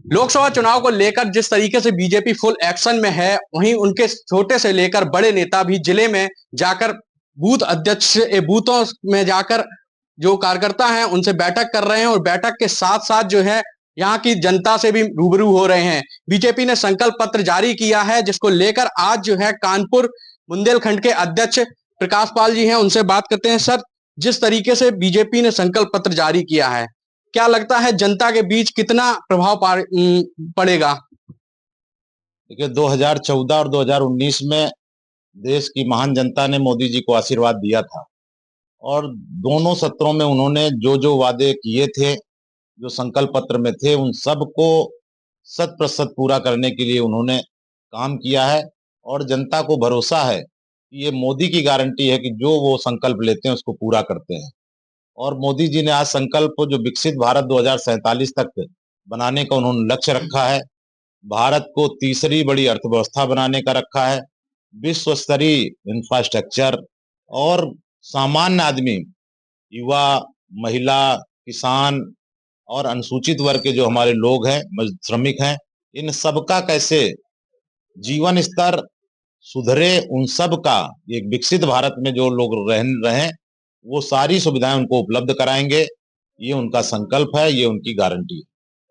लोकसभा चुनाव को लेकर जिस तरीके से बीजेपी फुल एक्शन में है, वहीं उनके छोटे से लेकर बड़े नेता भी जिले में जाकर बूथ अध्यक्ष बूथों में जाकर जो कार्यकर्ता हैं उनसे बैठक कर रहे हैं और बैठक के साथ साथ जो है यहाँ की जनता से भी रूबरू हो रहे हैं। बीजेपी ने संकल्प पत्र जारी किया है, जिसको लेकर आज जो है कानपुर बुंदेलखंड के अध्यक्ष प्रकाश पाल जी हैं, उनसे बात करते हैं। सर, जिस तरीके से बीजेपी ने संकल्प पत्र जारी किया है, क्या लगता है जनता के बीच कितना प्रभाव पड़ेगा? देखिए, 2014 और 2019 में देश की महान जनता ने मोदी जी को आशीर्वाद दिया था और दोनों सत्रों में उन्होंने जो जो वादे किए थे, जो संकल्प पत्र में थे, उन सब को शत प्रतिशत पूरा करने के लिए उन्होंने काम किया है और जनता को भरोसा है कि ये मोदी की गारंटी है कि जो वो संकल्प लेते हैं उसको पूरा करते हैं। और मोदी जी ने आज संकल्प जो विकसित भारत 2047 तक बनाने का उन्होंने लक्ष्य रखा है, भारत को तीसरी बड़ी अर्थव्यवस्था बनाने का रखा है, विश्व स्तरीय इंफ्रास्ट्रक्चर और सामान्य आदमी, युवा, महिला, किसान और अनुसूचित वर्ग के जो हमारे लोग हैं, श्रमिक हैं, इन सबका कैसे जीवन स्तर सुधरे, उन सब का एक विकसित भारत में जो लोग रहे वो सारी सुविधाएं उनको उपलब्ध कराएंगे। ये उनका संकल्प है, ये उनकी गारंटी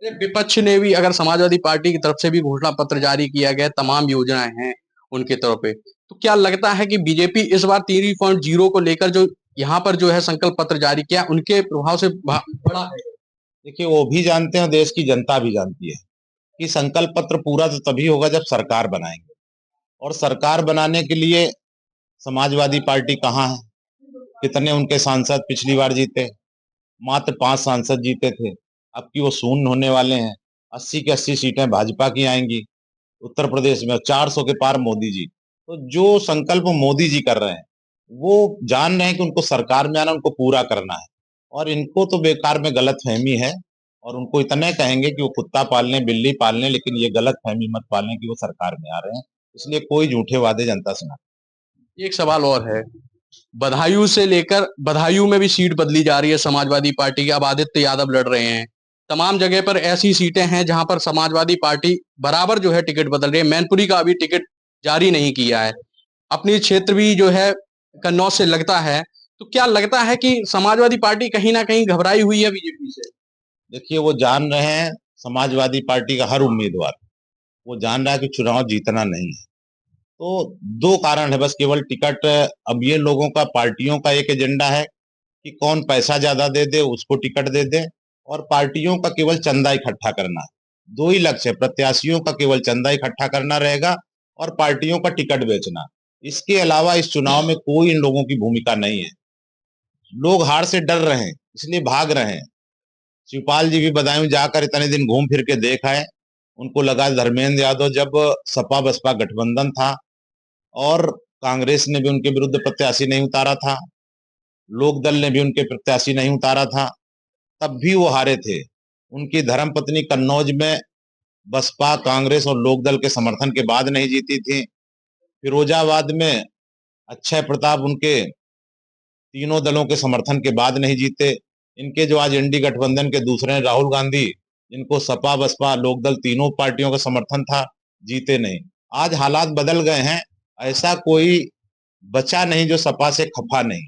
है। विपक्ष ने भी, अगर समाजवादी पार्टी की तरफ से भी घोषणा पत्र जारी किया गया, तमाम योजनाएं हैं उनके तरफ पे, तो क्या लगता है कि बीजेपी इस बार 3.0 को लेकर जो यहाँ पर जो है संकल्प पत्र जारी किया, उनके प्रभाव से बड़ा है? देखिए, वो भी जानते हैं, देश की जनता भी जानती है कि संकल्प पत्र पूरा तो तभी होगा जब सरकार बनाएंगे, और सरकार बनाने के लिए समाजवादी पार्टी कहाँ है? कितने उनके सांसद पिछली बार जीते? मात्र 5 सांसद जीते थे। अब की वो शून्य होने वाले हैं। 80 की 80 सीटें भाजपा की आएंगी उत्तर प्रदेश में, 400 के पार मोदी जी। तो जो संकल्प मोदी जी कर रहे हैं, वो जान रहे हैं कि उनको सरकार में आना, उनको पूरा करना है, और इनको तो बेकार में गलतफहमी है और उनको इतने कहेंगे कि वो कुत्ता पाल लें, बिल्ली पाल लें, लेकिन ये गलतफहमी मत पालें कि वो सरकार में आ रहे हैं। इसलिए कोई झूठे वादे जनता से ना। एक सवाल और है, बदायूं से लेकर बदायूं में भी सीट बदली जा रही है समाजवादी पार्टी की। अब आदित्य यादव लड़ रहे हैं। तमाम जगह पर ऐसी सीटें हैं जहां पर समाजवादी पार्टी बराबर जो है टिकट बदल रही है। मैनपुरी का अभी टिकट जारी नहीं किया है। अपनी क्षेत्र भी जो है कन्नौज से लगता है। तो क्या लगता है कि समाजवादी पार्टी कहीं ना कहीं घबराई हुई है बीजेपी से? देखिए, वो जान रहे हैं, समाजवादी पार्टी का हर उम्मीदवार वो जान रहा है कि चुनाव जीतना नहीं है। तो 2 कारण है बस, केवल टिकट। अब ये लोगों का, पार्टियों का एक एजेंडा है कि कौन पैसा ज्यादा दे दे उसको टिकट दे दे, और पार्टियों का केवल चंदा इकट्ठा करना है। 2 ही लक्ष्य है, प्रत्याशियों का केवल चंदा इकट्ठा करना रहेगा और पार्टियों का टिकट बेचना। इसके अलावा इस चुनाव में कोई इन लोगों की भूमिका नहीं है। लोग हार से डर रहे हैं, इसलिए भाग रहे हैं। शिवपाल जी भी बदायूं जाकर इतने दिन घूम फिर के देख आए। उनको लगा धर्मेंद्र यादव, जब सपा बसपा गठबंधन था और कांग्रेस ने भी उनके विरुद्ध प्रत्याशी नहीं उतारा था, लोक दल ने भी उनके प्रत्याशी नहीं उतारा था, तब भी वो हारे थे। उनकी धर्मपत्नी कन्नौज में बसपा, कांग्रेस और लोक दल के समर्थन के बाद नहीं जीती थी। फिरोजाबाद में अक्षय प्रताप उनके तीनों दलों के समर्थन के बाद नहीं जीते। इनके जो आज इंडी गठबंधन के दूसरे हैं, राहुल गांधी, जिनको सपा बसपा लोक दल तीनों पार्टियों का समर्थन था, जीते नहीं। आज हालात बदल गए हैं। ऐसा कोई बचा नहीं जो सपा से खफा नहीं।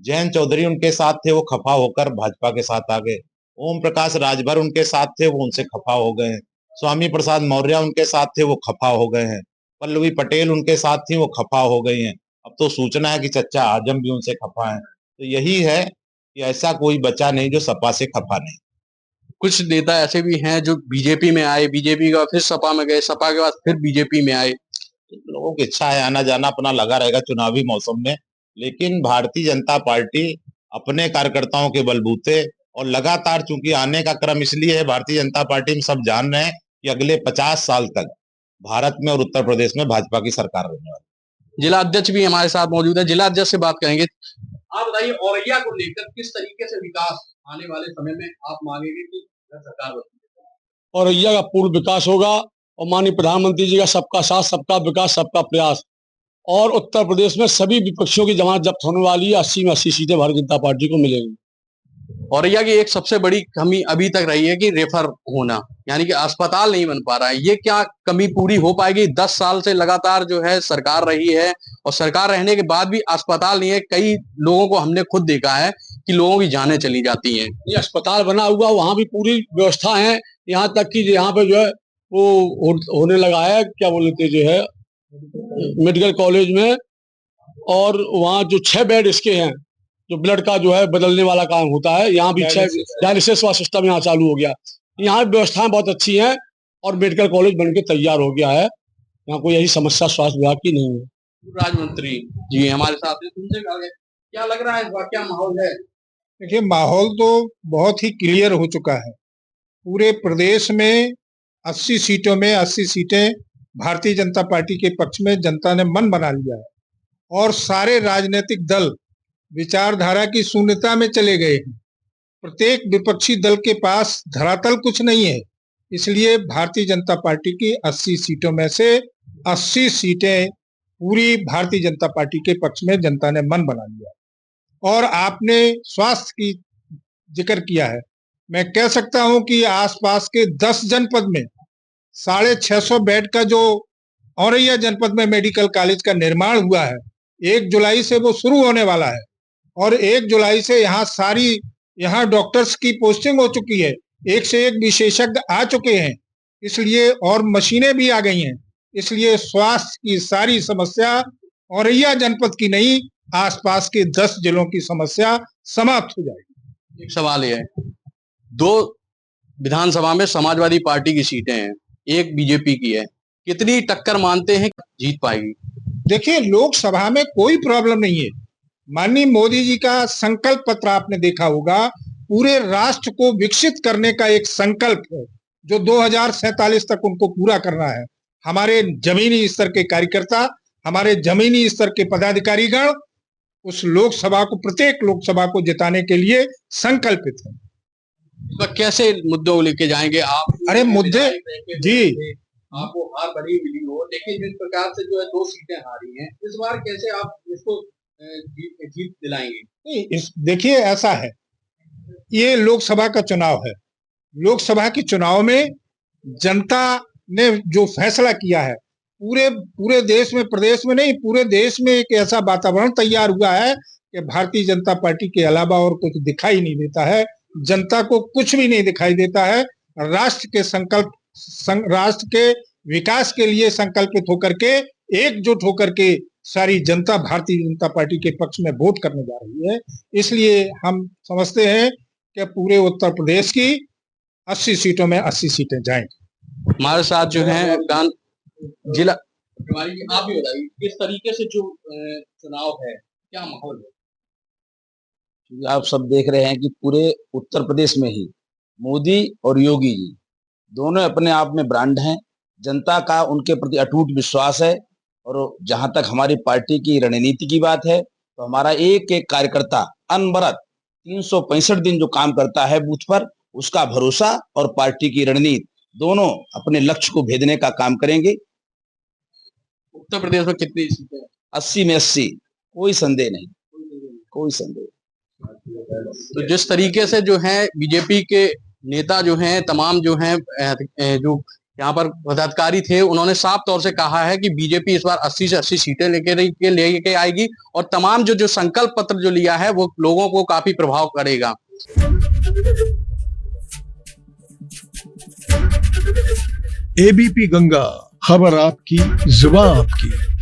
जयंत चौधरी उनके साथ थे, वो खफा होकर भाजपा के साथ आ गए। ओम प्रकाश राजभर उनके साथ थे, वो उनसे खफा हो गए हैं। स्वामी प्रसाद मौर्य उनके साथ थे, वो खफा हो गए हैं। पल्लवी पटेल उनके साथ थी, वो खफा हो गई हैं। अब तो सूचना है कि चच्चा आजम भी उनसे खफा है। तो यही है कि ऐसा कोई बचा नहीं जो सपा से खफा नहीं। कुछ नेता ऐसे भी हैं जो बीजेपी में आए, बीजेपी के बाद फिर सपा में गए, सपा के बाद फिर बीजेपी में आए। लोगों की इच्छा है, आना जाना अपना लगा रहेगा चुनावी मौसम में, लेकिन भारतीय जनता पार्टी अपने कार्यकर्ताओं के बलबूते और लगातार, चूंकि आने का क्रम इसलिए है, भारतीय जनता पार्टी में सब जान रहे हैं कि अगले 50 साल तक भारत में और उत्तर प्रदेश में भाजपा की सरकार रहने वाली। जिला अध्यक्ष भी हमारे साथ मौजूद है, जिला अध्यक्ष से बात करेंगे। आप बताइए, औरैया को लेकर किस तरीके से विकास आने वाले समय में आप मांगेंगे कि सरकार बने? औरैया का पूर्ण विकास होगा और माननीय प्रधानमंत्री जी का सबका साथ, सबका विकास, सबका प्रयास, और उत्तर प्रदेश में सभी विपक्षियों की जमात जब्त होने वाली है। 80 में 80 सीटें भारतीय जनता पार्टी को मिलेंगी। औरैया की एक सबसे बड़ी कमी अभी तक रही है कि रेफर होना, यानी कि अस्पताल नहीं बन पा रहा है। ये क्या कमी पूरी हो पाएगी? 10 साल से लगातार जो है सरकार रही है और सरकार रहने के बाद भी अस्पताल नहीं है। कई लोगों को हमने खुद देखा है कि लोगों की जानें चली जाती हैं। ये अस्पताल बना हुआ, वहाँ भी पूरी व्यवस्था है, यहाँ तक कि यहाँ पे जो है वो होने लगा है, क्या बोलते जो है मेडिकल कॉलेज में, और वहाँ जो 6 बेड इसके हैं, जो ब्लड का जो है बदलने वाला काम होता है, यहाँ भी 6 डायलिसिस वाला सिस्टम यहाँ चालू हो गया। यहाँ व्यवस्थाएं बहुत अच्छी हैं और मेडिकल कॉलेज बनके तैयार हो गया है। यहाँ कोई यही समस्या स्वास्थ्य विभाग की नहीं है। राज्य मंत्री जी हमारे साथ हैं, तुमसे क्या लग रहा है, इस बार क्या माहौल है? देखिए, माहौल तो बहुत ही क्लियर हो चुका है। पूरे प्रदेश में 80 सीटों में 80 सीटें भारतीय जनता पार्टी के पक्ष में जनता ने मन बना लिया है और सारे राजनीतिक दल विचारधारा की शून्यता में चले गए हैं। प्रत्येक विपक्षी दल के पास धरातल कुछ नहीं है। इसलिए भारतीय जनता पार्टी की 80 सीटों में से 80 सीटें पूरी भारतीय जनता पार्टी के पक्ष में जनता ने मन बना लिया। और आपने स्वास्थ्य की जिक्र किया है, मैं कह सकता हूं कि आसपास के 10 जनपद में 650 बेड का जो औरैया जनपद में मेडिकल कॉलेज का निर्माण हुआ है, 1 जुलाई से वो शुरू होने वाला है और 1 जुलाई से यहाँ डॉक्टर्स की पोस्टिंग हो चुकी है। एक से एक विशेषज्ञ आ चुके हैं, इसलिए और मशीनें भी आ गई हैं। इसलिए स्वास्थ्य की सारी समस्या औरैया जनपद की नहीं, आसपास के 10 जिलों की समस्या समाप्त हो जाएगी। एक सवाल ये है, 2 विधानसभा में समाजवादी पार्टी की सीटें हैं, 1 बीजेपी की है, कितनी टक्कर मानते हैं जीत पाएगी? देखिए, लोकसभा में कोई प्रॉब्लम नहीं है। माननीय मोदी जी का संकल्प पत्र आपने देखा होगा, पूरे राष्ट्र को विकसित करने का एक संकल्प है जो 2047 तक उनको पूरा करना है। हमारे जमीनी स्तर के कार्यकर्ता, हमारे जमीनी स्तर के पदाधिकारीगण उस लोकसभा को, प्रत्येक लोकसभा को जिताने के लिए संकल्पित है। तो कैसे मुद्दों लेके जाएंगे आप? अरे मुद्दे जी, आपको हार बड़ी मिली हो, लेकिन जिस प्रकार से जो है 2 सीटें हारी हैं, इस बार कैसे आप इसको जीत दिलाएंगे? नहीं, देखिए ऐसा है, ये लोकसभा का चुनाव है। लोकसभा के चुनाव में जनता ने जो फैसला किया है, पूरे देश में, प्रदेश में नहीं, पूरे देश में एक ऐसा वातावरण तैयार हुआ है कि भारतीय जनता पार्टी के अलावा और कुछ दिखाई नहीं देता है। जनता को कुछ भी नहीं दिखाई देता है। राष्ट्र के विकास के लिए संकल्पित होकर के, एकजुट होकर के सारी जनता भारतीय जनता पार्टी के पक्ष में वोट करने जा रही है। इसलिए हम समझते हैं कि पूरे उत्तर प्रदेश की 80 सीटों में 80 सीटें जाएंगी। हमारे साथ जो है जिला, आप भी बताइए किस तरीके से जो चुनाव है, क्या माहौल है? आप सब देख रहे हैं कि पूरे उत्तर प्रदेश में ही मोदी और योगी जी दोनों अपने आप में ब्रांड हैं। जनता का उनके प्रति अटूट विश्वास है और जहां तक हमारी पार्टी की रणनीति की बात है, तो हमारा एक एक कार्यकर्ता अनवरत 365 दिन जो काम करता है बूथ पर, उसका भरोसा और पार्टी की रणनीति दोनों अपने लक्ष्य को भेदने का काम करेंगे। उत्तर प्रदेश में कितनी सीटें? 80 में 80, कोई संदेह नहीं, कोई संदेह। तो जिस तरीके से जो है बीजेपी के नेता जो हैं, तमाम जो हैं जो यहाँ पर पदाधिकारी थे, उन्होंने साफ तौर से कहा है कि बीजेपी इस बार 80 से 80 सीटें लेके आएगी और तमाम जो संकल्प पत्र जो लिया है वो लोगों को काफी प्रभाव करेगा। एबीपी गंगा, खबर आपकी, जुबान आपकी।